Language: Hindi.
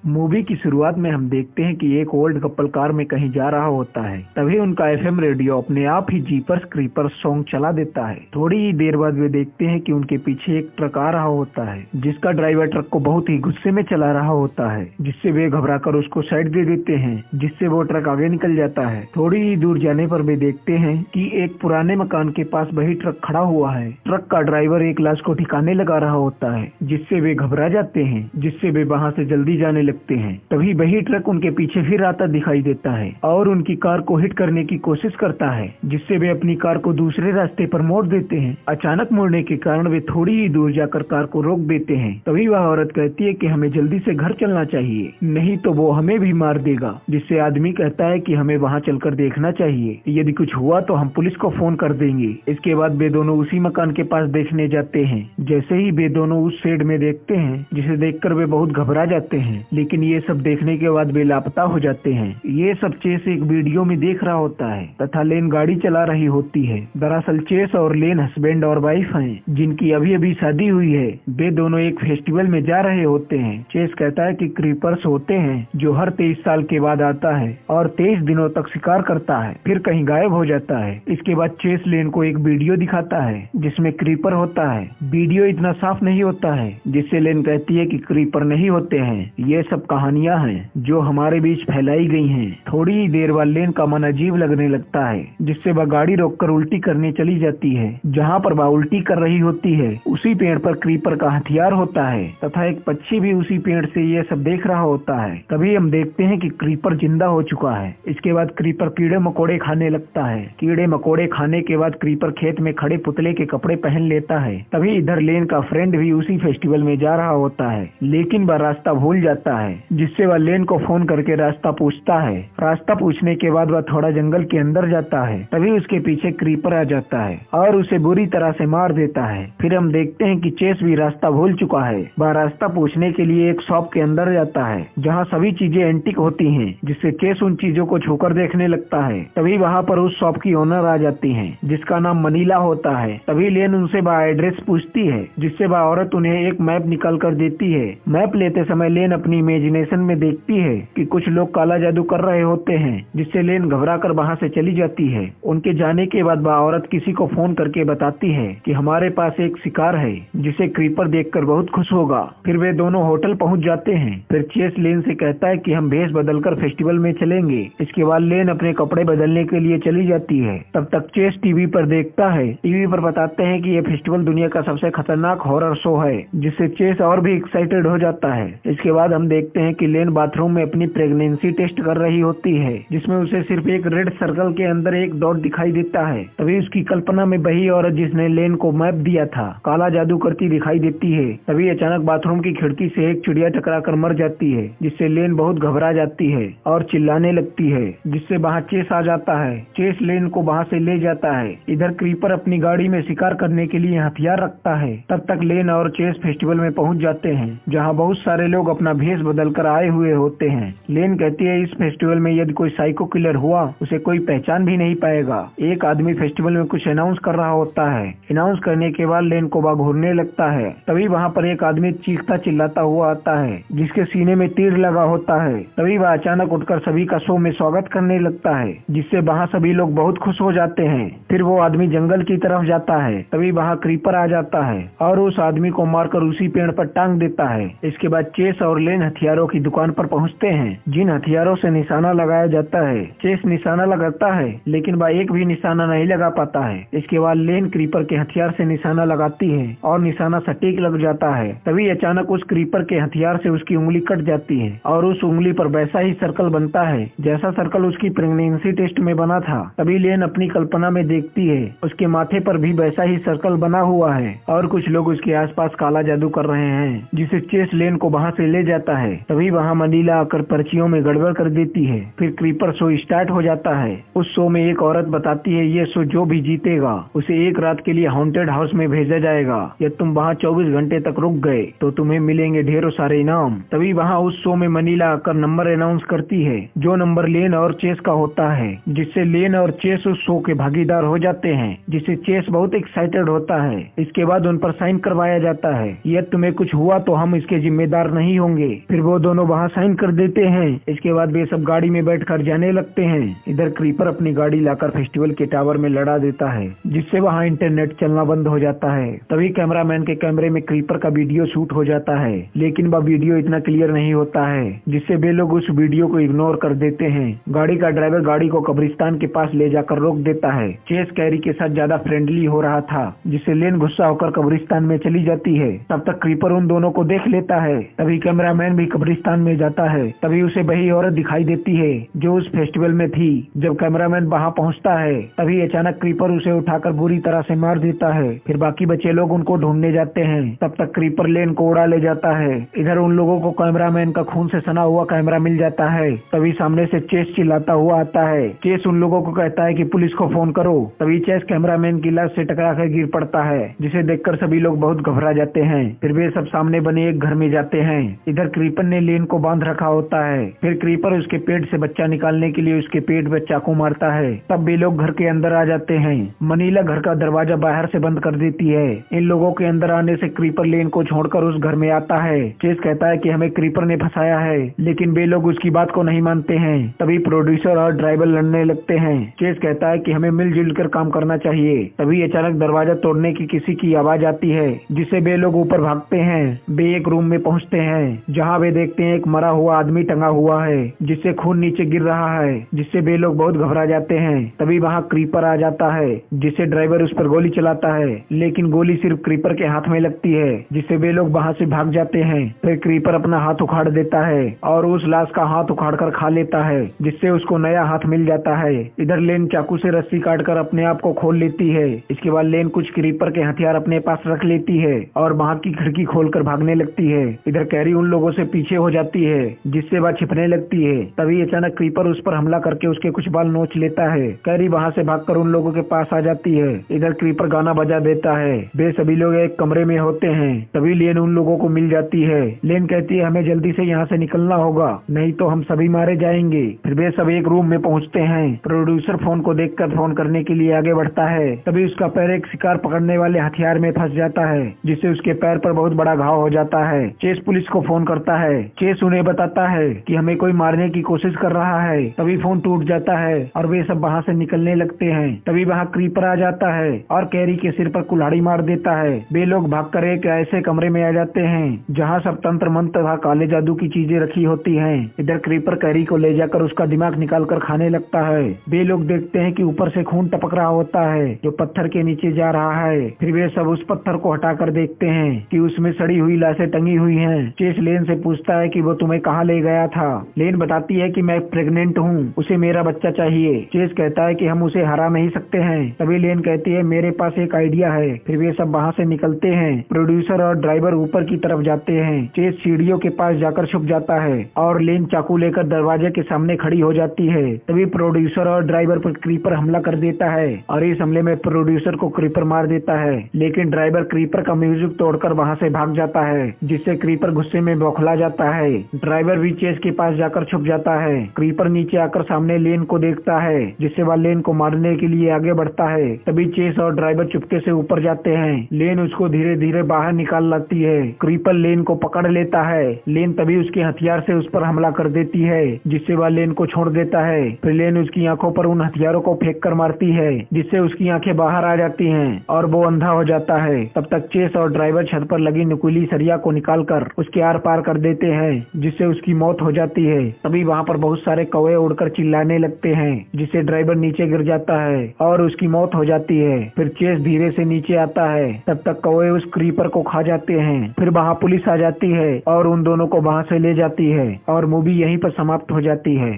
मूवी की शुरुआत में हम देखते हैं कि एक ओल्ड कपल कार में कहीं जा रहा होता है। तभी उनका एफएम रेडियो अपने आप ही जीपर्स क्रीपर्स सॉन्ग चला देता है। थोड़ी ही देर बाद वे देखते हैं कि उनके पीछे एक ट्रक आ रहा होता है, जिसका ड्राइवर ट्रक को बहुत ही गुस्से में चला रहा होता है, जिससे वे घबराकर उसको साइड दे देते हैं, जिससे वो ट्रक आगे निकल जाता है। थोड़ी ही दूर जाने पर वे देखते हैं कि एक पुराने मकान के पास वही ट्रक खड़ा हुआ है। ट्रक का ड्राइवर एक लाश को ठिकाने लगा रहा होता है, जिससे वे घबरा जाते हैं, जिससे वे वहाँ से जल्दी जाने लगते हैं। तभी वही ट्रक उनके पीछे फिर आता दिखाई देता है और उनकी कार को हिट करने की कोशिश करता है, जिससे वे अपनी कार को दूसरे रास्ते पर मोड़ देते हैं। अचानक मुड़ने के कारण वे थोड़ी ही दूर जाकर कार को रोक देते हैं। तभी वह औरत कहती है कि हमें जल्दी से घर चलना चाहिए, नहीं तो वो हमें भी मार देगा। जिससे आदमी कहता है कि हमें वहाँ चलकर देखना चाहिए, यदि कुछ हुआ तो हम पुलिस को फोन कर देंगे। इसके बाद वे दोनों उसी मकान के पास देखने जाते हैं। जैसे ही वे दोनों उस शेड में देखते हैं, जिसे देखकर वे बहुत घबरा जाते हैं, लेकिन ये सब देखने के बाद वे लापता हो जाते हैं। ये सब चेस एक वीडियो में देख रहा होता है तथा लेन गाड़ी चला रही होती है। दरअसल चेस और लेन हस्बैंड और वाइफ हैं, जिनकी अभी अभी शादी हुई है। वे दोनों एक फेस्टिवल में जा रहे होते हैं। चेस कहता है कि क्रीपर्स होते हैं जो हर 23 साल के बाद आता है और 23 दिनों तक शिकार करता है, फिर कहीं गायब हो जाता है। इसके बाद चेस लेन को एक वीडियो दिखाता है जिसमें क्रीपर होता है। वीडियो इतना साफ नहीं होता है, जिससे लेन कहती है कि क्रीपर नहीं होते हैं, ये सब कहानियां हैं जो हमारे बीच फैलाई गई हैं। थोड़ी ही देर बाद लेन का मन अजीब लगने लगता है, जिससे वह गाड़ी रोककर उल्टी करने चली जाती है। जहाँ पर वह उल्टी कर रही होती है, उसी पेड़ पर क्रीपर का हथियार होता है तथा एक पक्षी भी उसी पेड़ से ये सब देख रहा होता है। तभी हम देखते हैं कि क्रीपर जिंदा हो चुका है। इसके बाद क्रीपर कीड़े मकोड़े खाने लगता है। कीड़े मकोड़े खाने के बाद क्रीपर खेत में खड़े पुतले के कपड़े पहन लेता है। तभी इधर लेन का फ्रेंड भी उसी फेस्टिवल में जा रहा होता है, लेकिन वह रास्ता भूल जाता है, जिससे वह लेन को फोन करके रास्ता पूछता है। रास्ता पूछने के बाद वह थोड़ा जंगल के अंदर जाता है। तभी उसके पीछे क्रीपर आ जाता है और उसे बुरी तरह से मार देता है। फिर हम देखते हैं कि चेस भी रास्ता भूल चुका है। वह रास्ता पूछने के लिए एक शॉप के अंदर जाता है, जहाँ सभी चीजें एंटीक होती हैं, जिससे चेस उन चीजों को छूकर देखने लगता है। तभी वहाँ पर उस शॉप की ओनर आ जाती है, जिसका नाम मनीला होता है। तभी लेन उनसे वह एड्रेस पूछती है, जिससे वह औरत उन्हें एक मैप निकाल कर देती है। मैप लेते समय लेन अपनी इमेजिनेशन में देखती है कि कुछ लोग काला जादू कर रहे होते हैं, जिससे लेन घबराकर वहाँ से चली जाती है। उनके जाने के बाद वह औरत किसी को फोन करके बताती है कि हमारे पास एक शिकार है, जिसे क्रीपर देखकर बहुत खुश होगा। फिर वे दोनों होटल पहुँच जाते हैं। फिर चेस लेन से कहता है कि हम भेष बदलकर फेस्टिवल में चलेंगे। इसके बाद लेन अपने कपड़े बदलने के लिए चली जाती है। तब तक चेस टीवी पर देखता है। टीवी पर बताते हैं कि ये फेस्टिवल दुनिया का सबसे खतरनाक हॉरर शो है, जिससे चेस और भी एक्साइटेड हो जाता है। इसके बाद हम देखते हैं कि लेन बाथरूम में अपनी प्रेगनेंसी टेस्ट कर रही होती है, जिसमें उसे सिर्फ एक रेड सर्कल के अंदर एक डॉट दिखाई देता है। तभी उसकी कल्पना में वही औरत जिसने लेन को मैप दिया था, काला जादू करती दिखाई देती है। तभी अचानक बाथरूम की खिड़की से एक चिड़िया टकराकर मर जाती है, जिससे लेन बहुत घबरा जाती है और चिल्लाने लगती है, जिससे वहाँ चेस आ जाता है। चेस लेन को वहाँ से ले जाता है। इधर क्रीपर अपनी गाड़ी में शिकार करने के लिए हथियार रखता है। तब तक लेन और चेस फेस्टिवल में पहुँच जाते हैं, जहाँ बहुत सारे लोग अपना भेष बदल कर आए हुए होते हैं। लेन कहती है इस फेस्टिवल में यदि कोई साइको किलर हुआ, उसे कोई पहचान भी नहीं पाएगा। एक आदमी फेस्टिवल में कुछ अनाउंस कर रहा होता है। अनाउंस करने के बाद लेन को वह घूरने लगता है। तभी वहाँ पर एक आदमी चीखता चिल्लाता हुआ आता है, जिसके सीने में तीर लगा होता है। तभी वह अचानक उठकर सभी का शो में स्वागत करने लगता है, जिससे वहाँ सभी लोग बहुत खुश हो जाते हैं। फिर वो आदमी जंगल की तरफ जाता है। तभी वहाँ क्रीपर आ जाता है और उस आदमी को मारकर उसी पेड़ पर टांग देता है। इसके बाद चेस और लेन हथियारों की दुकान पर पहुंचते हैं, जिन हथियारों से निशाना लगाया जाता है। चेस निशाना लगाता है, लेकिन वह एक भी निशाना नहीं लगा पाता है। इसके बाद लेन क्रीपर के हथियार से निशाना लगाती है और निशाना सटीक लग जाता है। तभी अचानक उस क्रीपर के हथियार से उसकी उंगली कट जाती है और उस उंगली पर वैसा ही सर्कल बनता है जैसा सर्कल उसकी प्रेगनेंसी टेस्ट में बना था। तभी लेन अपनी कल्पना में देखती है, उसके माथे पर भी वैसा ही सर्कल बना हुआ है और कुछ लोग उसके आसपास काला जादू कर रहे हैं, जिसे चेस लेन को वहाँ से ले जाता है। तभी वहाँ मनीला आकर पर्चियों में गड़बड़ कर देती है। फिर क्रीपर शो स्टार्ट हो जाता है। उस शो में एक औरत बताती है ये शो जो भी जीतेगा उसे एक रात के लिए हॉन्टेड हाउस में भेजा जाएगा, या तुम वहाँ 24 घंटे तक रुक गए तो तुम्हें मिलेंगे ढेरों सारे इनाम। तभी वहाँ उस शो में मनीला आकर नंबर अनाउंस करती है, जो नंबर लेन और चेस का होता है, जिससे लेन और चेस उस शो के भागीदार हो जाते हैं, जिससे चेस बहुत एक्साइटेड होता है। इसके बाद उन पर साइन करवाया जाता है, यदि तुम्हें कुछ हुआ तो हम इसके जिम्मेदार नहीं होंगे। फिर वो दोनों वहाँ साइन कर देते हैं। इसके बाद वे सब गाड़ी में बैठकर जाने लगते हैं। इधर क्रीपर अपनी गाड़ी लाकर फेस्टिवल के टावर में लड़ा देता है, जिससे वहाँ इंटरनेट चलना बंद हो जाता है। तभी कैमरामैन के कैमरे में क्रीपर का वीडियो शूट हो जाता है, लेकिन वह वीडियो इतना क्लियर नहीं होता है, जिससे वे लोग उस वीडियो को इग्नोर कर देते हैं। गाड़ी का ड्राइवर गाड़ी को कब्रिस्तान के पास ले जाकर रोक देता है। चेस कैरी के साथ ज्यादा फ्रेंडली हो रहा था, जिससे लेन गुस्सा होकर कब्रिस्तान में चली जाती है। तब तक क्रीपर उन दोनों को देख लेता है। तभी कैमरामैन भी कब्रिस्तान में जाता है। तभी उसे वही औरत दिखाई देती है जो उस फेस्टिवल में थी। जब कैमरामैन वहाँ पहुँचता है, तभी अचानक क्रीपर उसे उठाकर बुरी तरह से मार देता है। फिर बाकी बचे लोग उनको ढूंढने जाते हैं। तब तक क्रीपर लेन को उड़ा ले जाता है। इधर उन लोगों को कैमरामैन का खून से सना हुआ कैमरा मिल जाता है। तभी सामने से चेस चिल्लाता हुआ आता है। चेस उन लोगों को कहता है कि पुलिस को फोन करो। तभी चेस कैमरामैन की लाश से टकरा कर गिर पड़ता है, जिसे देखकर सभी लोग बहुत घबरा जाते हैं। फिर वे सब सामने बने एक घर में जाते हैं। इधर क्रीपर ने लेन को बांध रखा होता है। फिर क्रीपर उसके पेट से बच्चा निकालने के लिए उसके पेट में चाकू मारता है। तब वे लोग घर के अंदर आ जाते हैं। मनीला घर का दरवाजा बाहर से बंद कर देती है। इन लोगों के अंदर आने से क्रीपर लेन को छोड़कर उस घर में आता है। चेस कहता है कि हमें क्रीपर ने फंसाया है, लेकिन वे लोग उसकी बात को नहीं मानते हैं। तभी प्रोड्यूसर और ड्राइवर लड़ने लगते हैं। चेस कहता है कि हमें मिलजुल कर काम करना चाहिए। तभी अचानक दरवाजा तोड़ने की किसी की आवाज आती है, जिससे वे लोग ऊपर भागते हैं। वे एक रूम में पहुंचते हैं, जहां वे देखते हैं एक मरा हुआ आदमी टंगा हुआ है, जिससे खून नीचे गिर रहा है, जिससे वे लोग बहुत घबरा जाते हैं। तभी वहां क्रीपर आ जाता है, जिससे ड्राइवर उस पर गोली चलाता है, लेकिन गोली सिर्फ क्रीपर के हाथ में लगती है, जिससे वे लोग वहां से भाग जाते हैं। फिर क्रीपर अपना हाथ उखाड़ देता है और उस लाश का हाथ उखाड़कर खा लेता है, जिससे उसको नया हाथ मिल जाता है। इधर लेन चाकू से रस्सी काटकर अपने आप को खोल लेती है। इसके बाद लेन कुछ क्रीपर के हथियार अपने पास रख लेती है और वहां की खिड़की खोलकर भागने लगती है। इधर कैरी उन लोगों से पीछे हो जाती है, जिससे वह छिपने लगती है। तभी अचानक क्रीपर उस पर हमला करके उसके कुछ बाल नोच लेता है। कैरी वहां से भागकर उन लोगों के पास आ जाती है। इधर क्रीपर गाना बजा देता है। वे सभी लोग एक कमरे में होते हैं। तभी लेन उन लोगों को मिल जाती है। लेन कहती है हमें जल्दी से यहाँ से निकलना होगा, नहीं तो हम सभी मारे जाएंगे। फिर वे सब एक रूम में पहुँचते हैं। प्रोड्यूसर फोन को देखकर फोन करने के लिए आगे बढ़ता है। तभी उसका पैर एक शिकार पकड़ने वाले हथियार में फंस जाता है, जिससे उसके पैर पर बहुत बड़ा घाव हो जाता है। चेस पुलिस को फोन करता है। चेस उन्हें बताता है कि हमें कोई मारने की कोशिश कर रहा है। तभी फोन टूट जाता है और वे सब वहाँ से निकलने लगते हैं। तभी वहाँ क्रीपर आ जाता है और कैरी के सिर पर कुल्हाड़ी मार देता है। वे लोग भागकर एक ऐसे कमरे में आ जाते हैं जहाँ सब तंत्र मंत्र तथा काले जादू की चीजें रखी होती हैं। इधर क्रीपर कैरी को ले जाकर उसका दिमाग निकालकर खाने लगता है। वे लोग देखते हैं कि ऊपर से खून टपक रहा होता है, जो पत्थर के नीचे जा रहा है। फिर वे सब उस पत्थर को हटाकर देखते हैं कि उसमें सड़ी हुई लाशें टंगी हुई हैं। चेस लेन से पूछता है कि वो तुम्हें कहाँ ले गया था। लेन बताती है कि मैं प्रेग्नेंट हूँ, उसे मेरा बच्चा चाहिए। चेस कहता है कि हम उसे हरा नहीं सकते हैं। तभी लेन कहती है मेरे पास एक आइडिया है। फिर वे सब वहाँ से निकलते हैं। प्रोड्यूसर और ड्राइवर ऊपर की तरफ जाते हैं। चेस सीढ़ियों के पास जाकर छुप जाता है और लेन चाकू लेकर दरवाजे के सामने खड़ी हो जाती है। तभी प्रोड्यूसर और ड्राइवर पर क्रीपर हमला कर देता है और इस हमले में प्रोड्यूसर को क्रीपर मार देता है, लेकिन ड्राइवर क्रीपर का म्यूजिक तोड़कर वहाँ से भाग जाता है, जिससे क्रीपर गुस्से में बौखला जाता है। ड्राइवर भी चेस के पास जाकर छुप जाता है। क्रीपर नीचे आकर सामने लेन को देखता है, जिससे वह लेन को मारने के लिए आगे बढ़ता है। तभी चेस और ड्राइवर चुपके से ऊपर जाते हैं। लेन उसको धीरे धीरे बाहर निकाल लाती है। क्रीपर लेन को पकड़ लेता है। लेन तभी उसके हथियार से उस पर हमला कर देती है, जिससे वह लेन को छोड़ देता है। फिर लेन उसकी आंखों पर उन हथियारों को फेंक कर मारती है, जिससे उसकी आंखें बाहर आ जाती हैं और वो अंधा हो जाता है। तब तक चेस और ड्राइवर छत पर लगी नुकीली सरिया को निकालकर उसके आर पार कर देते हैं, जिससे उसकी मौत हो जाती है। तभी वहाँ पर बहुत सारे कौवे उड़कर चिल्लाने लगते हैं, जिससे ड्राइवर नीचे गिर जाता है और उसकी मौत हो जाती है। फिर चेस धीरे से नीचे आता है। तब तक कौवे उस क्रीपर को खा जाते हैं। फिर वहाँ पुलिस आ जाती है और उन दोनों को वहाँ से ले जाती है और मूवी यहीं पर समाप्त हो जाती है।